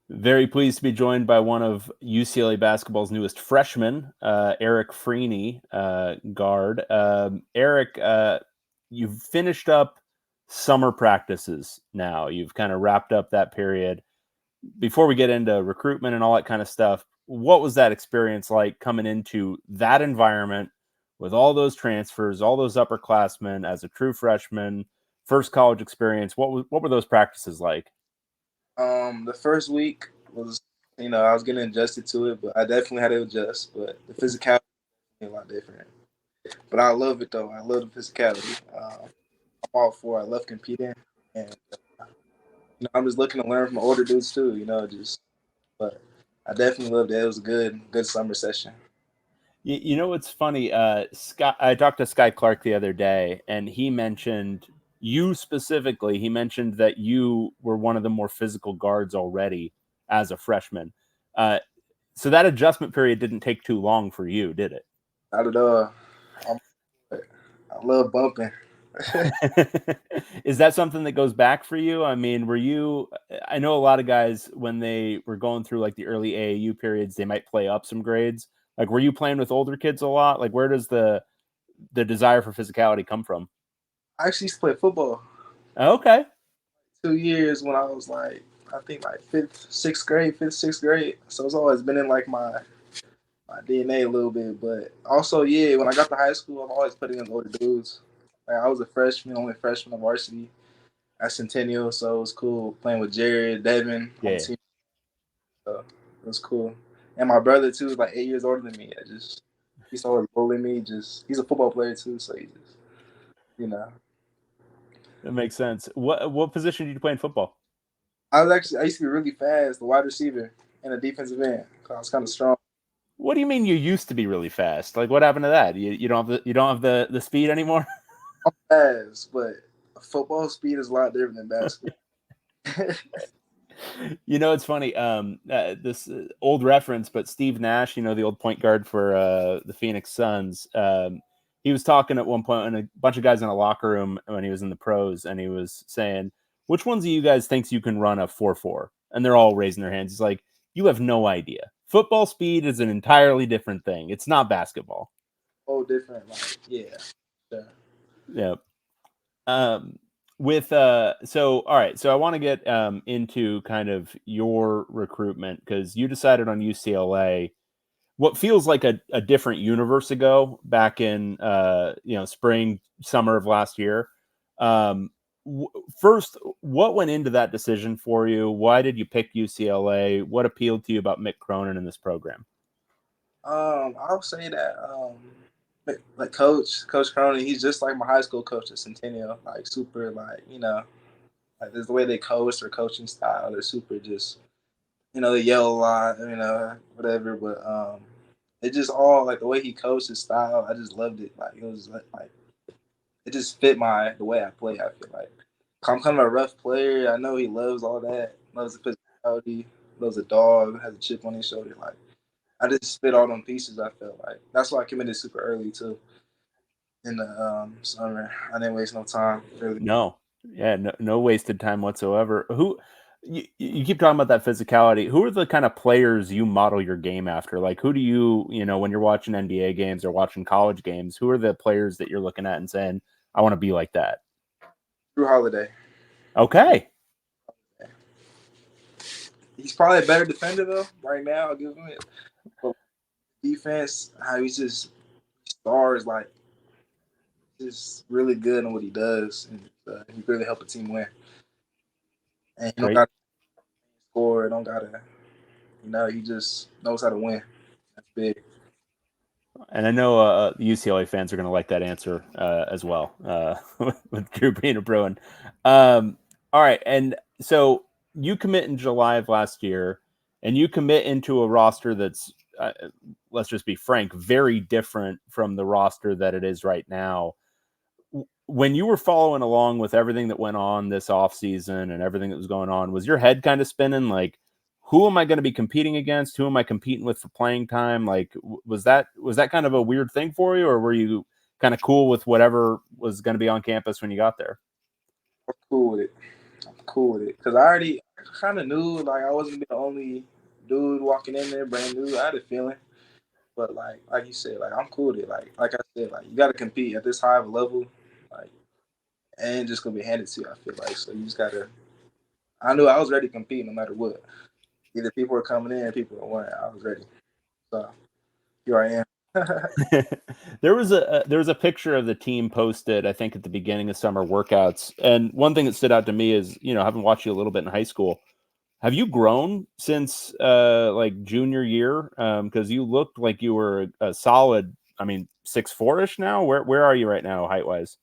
Very pleased to be joined by one of UCLA basketball's newest freshmen, Eric Freeny, guard. Eric, you've finished up summer practices now. You've kind of wrapped up that period. Before we get into recruitment and all that kind of stuff, what was that experience like coming into that environment with all those transfers, all those upperclassmen as a true freshman, first college experience? What were those practices like? The first week was, I was getting adjusted to it, but I definitely had to adjust. But the physicality is a lot different. But I love it though. I love the physicality. I'm all for. I love competing, and I'm just looking to learn from older dudes too. Just. But I definitely loved it. It was a good summer session. You know what's funny? Scott, I talked to Sky Clark the other day, and he mentioned you specifically. He mentioned that you were one of the more physical guards already as a freshman. Uh, so that adjustment period didn't take too long for you, did it? Not at all. I'm, I love bumping. Is that something that goes back for you? I mean, were you? I know a lot of guys when they were going through like the early AAU periods, they might play up some grades. Like, were you playing with older kids a lot? Like, where does the desire for physicality come from? I actually used to play football Okay. 2 years when I was I think fifth, sixth grade. So it's always been in like my DNA a little bit. But also, yeah, when I got to high school, I'm always putting in older dudes. Like I was a freshman, only freshman on varsity at Centennial, so it was cool playing with Jared, Devin on the Yeah. team. So it was cool. And my brother too is like 8 years older than me. He's always bullying me. Just he's a football player too, so he just you know. That makes sense. What position did you play in football? I used to be really fast, the wide receiver and a defensive end. 'Cause I was kind of strong. What do you mean you used to be really fast? Like, what happened to that? You don't have the speed anymore? I'm fast, but football speed is a lot different than basketball. You know, it's funny. This old reference, but Steve Nash, you know, the old point guard for the Phoenix Suns. He was talking at one point, and a bunch of guys in a locker room when he was in the pros, and he was saying, "Which ones of you guys thinks you can run a 4.4?" And they're all raising their hands. He's like, "You have no idea. Football speed is an entirely different thing. It's not basketball." Whole different, yeah. Yeah. Yeah. Um, with so all right, so I want to get into kind of your recruitment because you decided on UCLA what feels like a different universe ago back in spring summer of last year. um First, what went into that decision for you? Why did you pick UCLA? What appealed to you about Mick Cronin in this program? I'll say that like Coach Cronin, he's just like my high school coach at Centennial. Like super, like there's the way they coach, their coaching style. They're super just they yell a lot, whatever. But it just all like the way he coached his style. I just loved it. Like it was like it just fit the way I play. I feel like I'm kind of a rough player. I know he loves all that. Loves the physicality. Loves a dog. Has a chip on his shoulder. Like I just fit all them pieces. I felt like that's why I committed super early too in the summer. I didn't waste no time really. No, yeah, no wasted time whatsoever. You keep talking about that physicality. Who are the kind of players you model your game after? Like, who do you know when you're watching NBA games or watching college games? Who are the players that you're looking at and saying, "I want to be like that"? Drew Holiday. Okay, He's probably a better defender though. Right now, I'll give him it. But defense, how he's just stars like just really good in what he does, and he really help a team win. And he don't great. got to score. Don't gotta. He just knows how to win. That's big. And I know UCLA fans are going to like that answer as well, with Drew being a Bruin. All right, and so you commit in July of last year, and you commit into a roster that's, let's just be frank, very different from the roster that it is right now. When you were following along with everything that went on this offseason and everything that was going on, was your head kind of spinning like, who am I going to be competing against? Who am I competing with for playing time? Like, was that kind of a weird thing for you, or were you kind of cool with whatever was going to be on campus when you got there? I'm cool with it. cool with it because I already kind of knew like I wasn't the only dude walking in there brand new. I had a feeling, but like you said, like I'm cool with it. Like I said, like you got to compete at this high of a level, like and just gonna be handed to you. I feel like so you just gotta. I knew I was ready to compete no matter what. Either people were coming in, or people were weren't. I was ready. So here I am. There was a picture of the team posted, I think, at the beginning of summer workouts, and one thing that stood out to me is, having watched you a little bit in high school, have you grown since like junior year? Because you looked like you were a solid, I mean, 6'4" ish now. Where are you right now, height wise?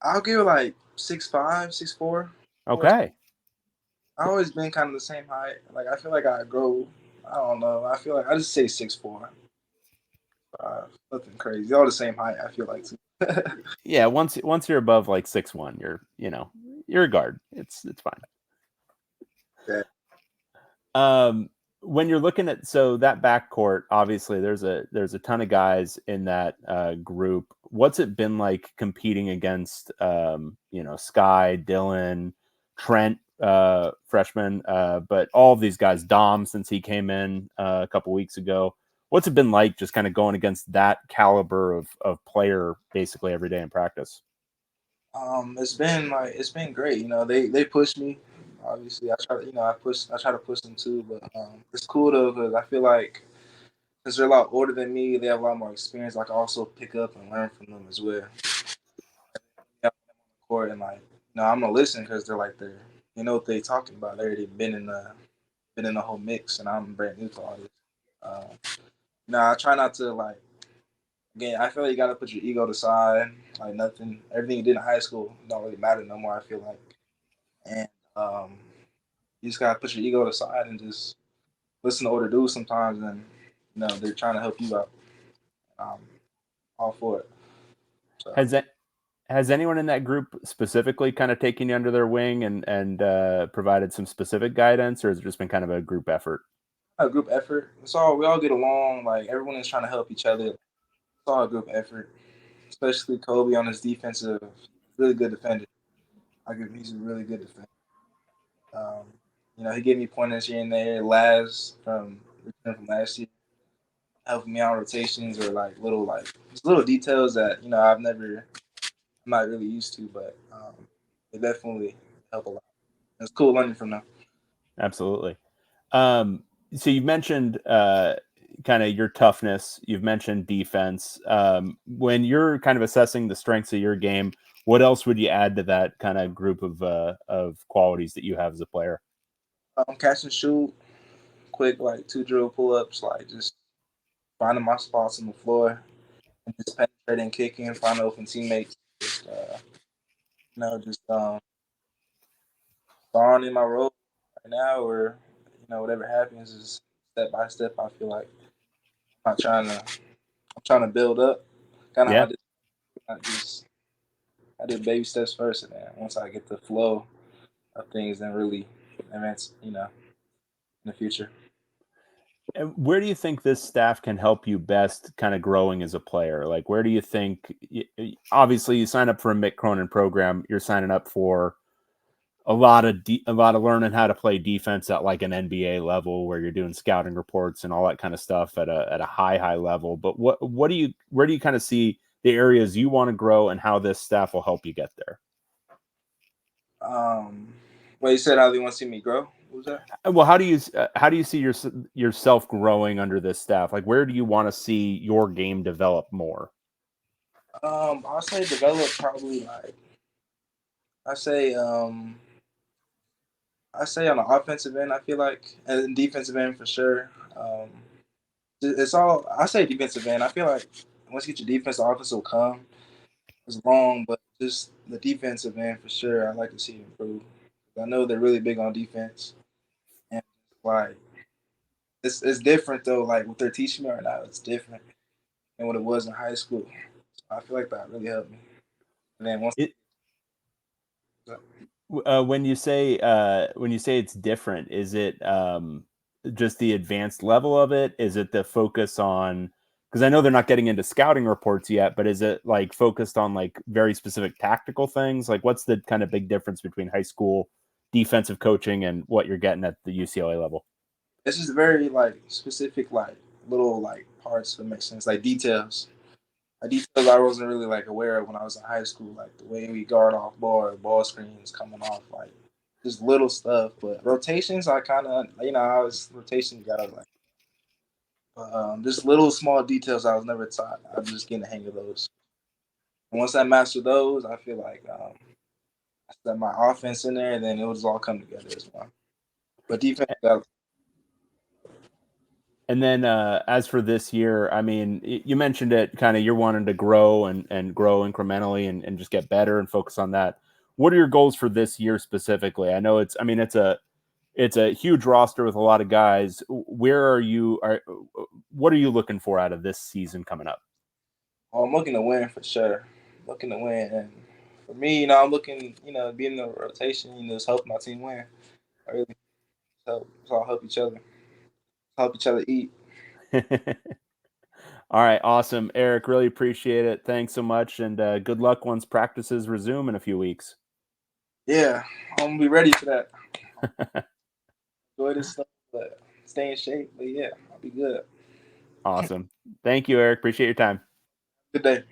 I'll give it like 6'5", 6'4". Okay. I always been kind of the same height. Like I feel like I grow. I don't know. I feel like I just say 6'4". Nothing crazy. All the same height. I feel like too. Yeah, once you're above like 6'1", you're a guard. It's fine. Yeah. When you're looking at that backcourt, obviously there's a ton of guys in that group. What's it been like competing against Sky, Dylan, Trent, freshman, but all of these guys, Dom since he came in a couple weeks ago. What's it been like just kind of going against that caliber of player basically every day in practice? It's been great. You know, they push me. Obviously, I try to push them too. But it's cool though because I feel like since they're a lot older than me, they have a lot more experience. I can also pick up and learn from them as well. Yeah, court and like I'm gonna listen because they know what they talking about. They already been in the whole mix, and I'm brand new to all this. I try not to like. Again, I feel like you gotta put your ego aside. Like nothing, everything you did in high school don't really matter no more. I feel like, and you just gotta put your ego aside and just listen to older dudes sometimes, and they're trying to help you out. Um, all for it. So. Has that has anyone in that group specifically kind of taken you under their wing and provided some specific guidance, or has it just been kind of a group effort? A group effort. We all get along. Like everyone is trying to help each other. It's all a group effort. Especially Kobe on his defensive, really good defender. He's a really good defender. Um, he gave me pointers here and there. Last from last year, helping me out rotations or just little details that I'm not really used to, but they definitely help a lot. It's cool learning from them. Absolutely. So you've mentioned kind of your toughness. You've mentioned defense. When you're kind of assessing the strengths of your game, what else would you add to that kind of group of qualities that you have as a player? Catch and shoot, quick like two drill pull ups, like just finding my spots on the floor and just penetrating, kicking, finding open teammates. Just just starring in my role right now, or whatever happens is step by step. I feel like I'm not trying to. I'm trying to build up. Kind of how Yeah. I did baby steps first, and then once I get the flow of things, then really advance. In the future. And where do you think this staff can help you best kind of growing as a player? Like, where do you think, obviously, you sign up for a Mick Cronin program, you're signing up for a lot of learning how to play defense at like an NBA level where you're doing scouting reports and all that kind of stuff at a high level. But where do you kind of see the areas you want to grow and how this staff will help you get there? Um, well, you said how they want to see me grow. What was that? Well, how do you see yourself growing under this staff? Like, where do you want to see your game develop more? I'll say develop probably like I say I say on the offensive end. I feel like and defensive end for sure. It's all I say defensive end. I feel like once you get your defense, the offense will come. It's long, but just the defensive end for sure. I like to see it improve. I know they're really big on defense, and like it's different though. Like what they're teaching me right now, it's different than what it was in high school. So I feel like that really helped me. And then once It, when you say it's different, is it just the advanced level of it? Is it the focus on? Because I know they're not getting into scouting reports yet, but is it like focused on like very specific tactical things? Like, what's the kind of big difference between high school defensive coaching and what you're getting at the UCLA level? It's just very like specific, like little like parts that make sense, like details. Like details I wasn't really like aware of when I was in high school, like the way we guard off ball or ball screens coming off, like just little stuff. But rotations, I kind of I was rotations got like, just little small details I was never taught. I'm just getting the hang of those. And once I master those, I feel like I set my offense in there, and then it was all come together as well. But defense got. And then as for this year, I mean, you mentioned it kind of you're wanting to grow and grow incrementally and just get better and focus on that. What are your goals for this year specifically? I know it's a huge roster with a lot of guys. Where are you what are you looking for out of this season coming up? I'm looking to win for sure. Looking to win, and for me, I'm looking, be in the rotation, just help my team win. I really help. So I'll help each other eat. All right, awesome. Eric, really appreciate it. Thanks so much. And good luck once practices resume in a few weeks. Yeah, I'm gonna be ready for that. Enjoy this stuff, but stay in shape. But yeah, I'll be good. Awesome. Thank you, Eric. Appreciate your time. Good day.